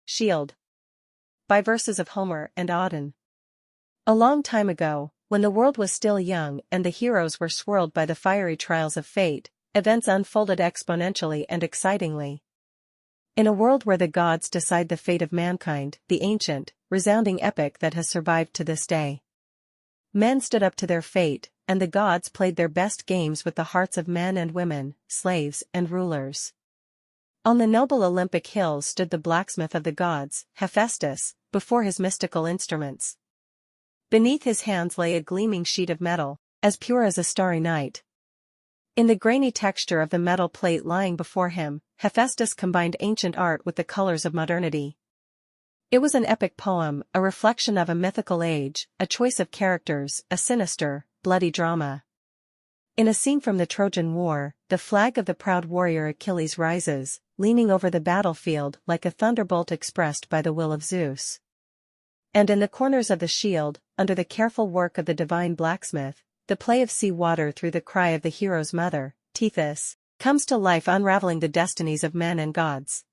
Shield. By verses of Homer and Auden. A long time ago, when the world was still young and the heroes were swirled by the fiery trials of fate, events unfolded exponentially and excitingly. In a world where the gods decide the fate of mankind, the ancient, resounding epic that has survived to this day. Men stood up to their fate, and the gods played their best games with the hearts of men and women, slaves and rulers. On the noble Olympic hills stood the blacksmith of the gods, Hephaestus, before his mystical instruments. Beneath his hands lay a gleaming sheet of metal, as pure as a starry night. In the grainy texture of the metal plate lying before him, Hephaestus combined ancient art with the colors of modernity. It was an epic poem, a reflection of a mythical age, a choice of characters, a sinister, bloody drama. In a scene from the Trojan War, the flag of the proud warrior Achilles rises, leaning over the battlefield like a thunderbolt expressed by the will of Zeus. And in the corners of the shield, under the careful work of the divine blacksmith, the play of sea water through the cry of the hero's mother, Tethys, comes to life, unraveling the destinies of men and gods.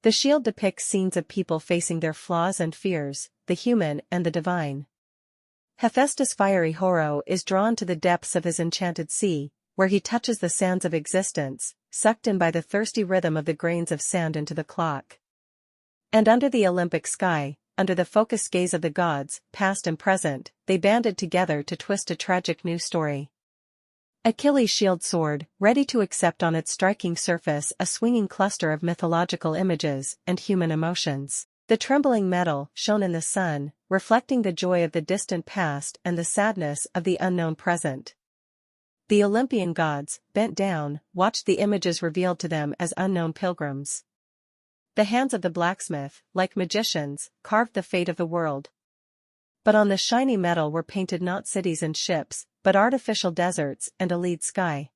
The shield depicts scenes of people facing their flaws and fears, the human and the divine. Hephaestus' fiery hero is drawn to the depths of his enchanted sea, where he touches the sands of existence, sucked in by the thirsty rhythm of the grains of sand into the clock. And under the Olympic sky, under the focused gaze of the gods, past and present, they banded together to twist a tragic new story. Achilles' shield sword, ready to accept on its striking surface a swinging cluster of mythological images and human emotions. The trembling metal shone in the sun, reflecting the joy of the distant past and the sadness of the unknown present. The Olympian gods, bent down, watched the images revealed to them as unknown pilgrims. The hands of the blacksmith, like magicians, carved the fate of the world. But on the shiny metal were painted not cities and ships, but artificial deserts and a lead sky.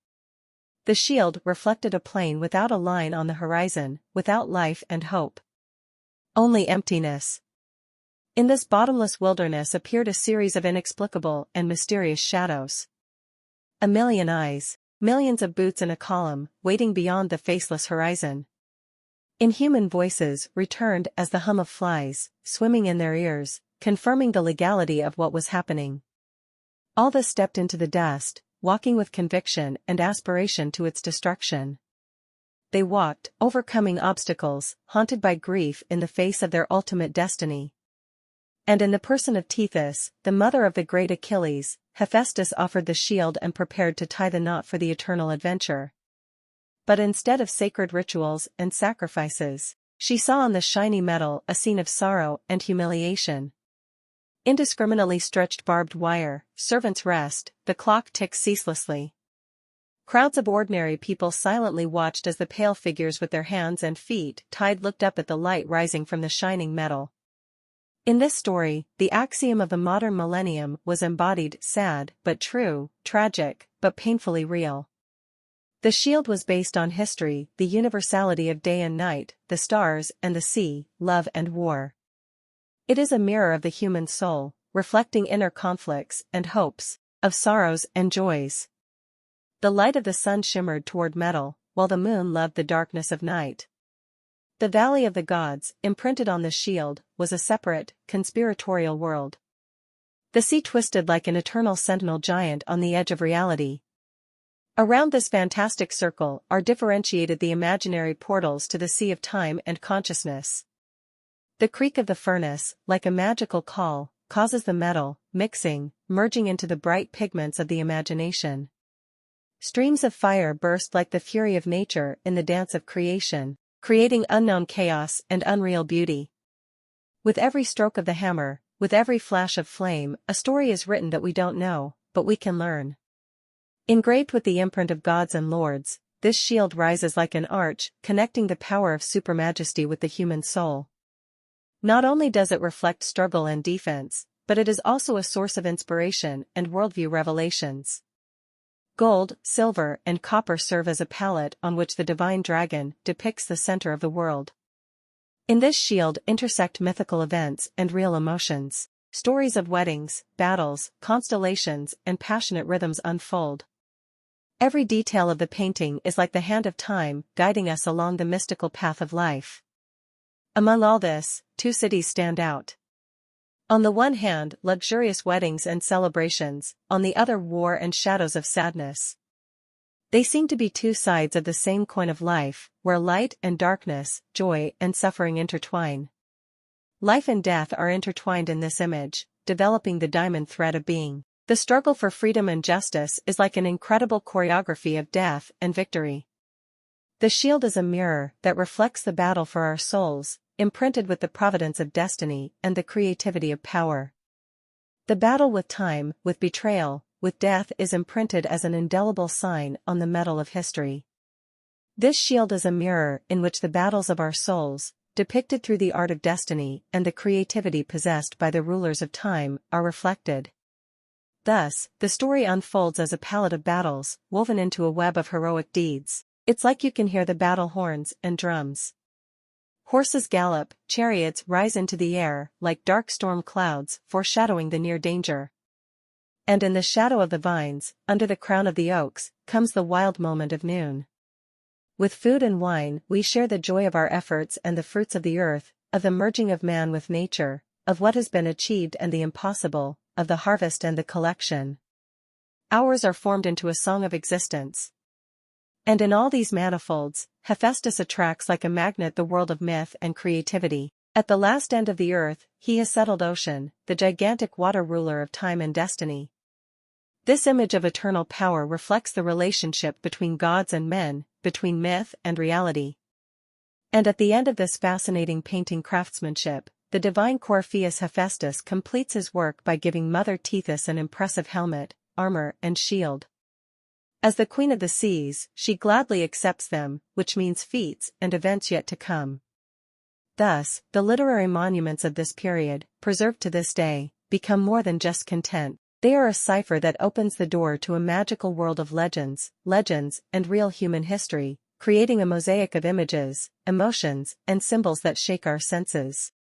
The shield reflected a plain without a line on the horizon, without life and hope. Only emptiness. In this bottomless wilderness appeared a series of inexplicable and mysterious shadows. A million eyes, millions of boots in a column, waiting beyond the faceless horizon. Inhuman voices returned as the hum of flies, swimming in their ears, confirming the legality of what was happening. All this stepped into the dust, walking with conviction and aspiration to its destruction. They walked, overcoming obstacles, haunted by grief in the face of their ultimate destiny. And in the person of Tethys, the mother of the great Achilles, Hephaestus offered the shield and prepared to tie the knot for the eternal adventure. But instead of sacred rituals and sacrifices, she saw on the shiny metal a scene of sorrow and humiliation. Indiscriminately stretched barbed wire, servants' rest, the clock ticked ceaselessly. Crowds of ordinary people silently watched as the pale figures with their hands and feet tied looked up at the light rising from the shining metal. In this story, the axiom of the modern millennium was embodied, sad but true, tragic but painfully real. The shield was based on history, the universality of day and night, the stars and the sea, love and war. It is a mirror of the human soul, reflecting inner conflicts and hopes, of sorrows and joys. The light of the sun shimmered toward metal, while the moon loved the darkness of night. The Valley of the Gods, imprinted on the shield, was a separate, conspiratorial world. The sea twisted like an eternal sentinel giant on the edge of reality. Around this fantastic circle are differentiated the imaginary portals to the sea of time and consciousness. The creak of the furnace, like a magical call, causes the metal, mixing, merging into the bright pigments of the imagination. Streams of fire burst like the fury of nature in the dance of creation, creating unknown chaos and unreal beauty. With every stroke of the hammer, with every flash of flame, a story is written that we don't know, but we can learn. Engraved with the imprint of gods and lords, this shield rises like an arch, connecting the power of supermajesty with the human soul. Not only does it reflect struggle and defense, but it is also a source of inspiration and worldview revelations. Gold, silver, and copper serve as a palette on which the divine dragon depicts the center of the world. In this shield intersect mythical events and real emotions. Stories of weddings, battles, constellations, and passionate rhythms unfold. Every detail of the painting is like the hand of time, guiding us along the mystical path of life. Among all this, two cities stand out. On the one hand, luxurious weddings and celebrations, on the other war and shadows of sadness. They seem to be two sides of the same coin of life, where light and darkness, joy and suffering intertwine. Life and death are intertwined in this image, developing the diamond thread of being. The struggle for freedom and justice is like an incredible choreography of death and victory. The shield is a mirror that reflects the battle for our souls, imprinted with the providence of destiny and the creativity of power. The battle with time, with betrayal, with death is imprinted as an indelible sign on the metal of history. This shield is a mirror in which the battles of our souls, depicted through the art of destiny and the creativity possessed by the rulers of time, are reflected. Thus, the story unfolds as a palette of battles, woven into a web of heroic deeds. It's like you can hear the battle horns and drums. Horses gallop, chariots rise into the air, like dark storm clouds, foreshadowing the near danger. And in the shadow of the vines, under the crown of the oaks, comes the wild moment of noon. With food and wine, we share the joy of our efforts and the fruits of the earth, of the merging of man with nature, of what has been achieved and the impossible, of the harvest and the collection. Hours are formed into a song of existence. And in all these manifolds, Hephaestus attracts like a magnet the world of myth and creativity. At the last end of the earth, he has settled Ocean, the gigantic water ruler of time and destiny. This image of eternal power reflects the relationship between gods and men, between myth and reality. And at the end of this fascinating painting craftsmanship, the divine Coryphaeus Hephaestus completes his work by giving Mother Tethys an impressive helmet, armor and shield. As the queen of the seas, she gladly accepts them, which means feats and events yet to come. Thus, the literary monuments of this period, preserved to this day, become more than just content. They are a cipher that opens the door to a magical world of legends, and real human history, creating a mosaic of images, emotions, and symbols that shake our senses.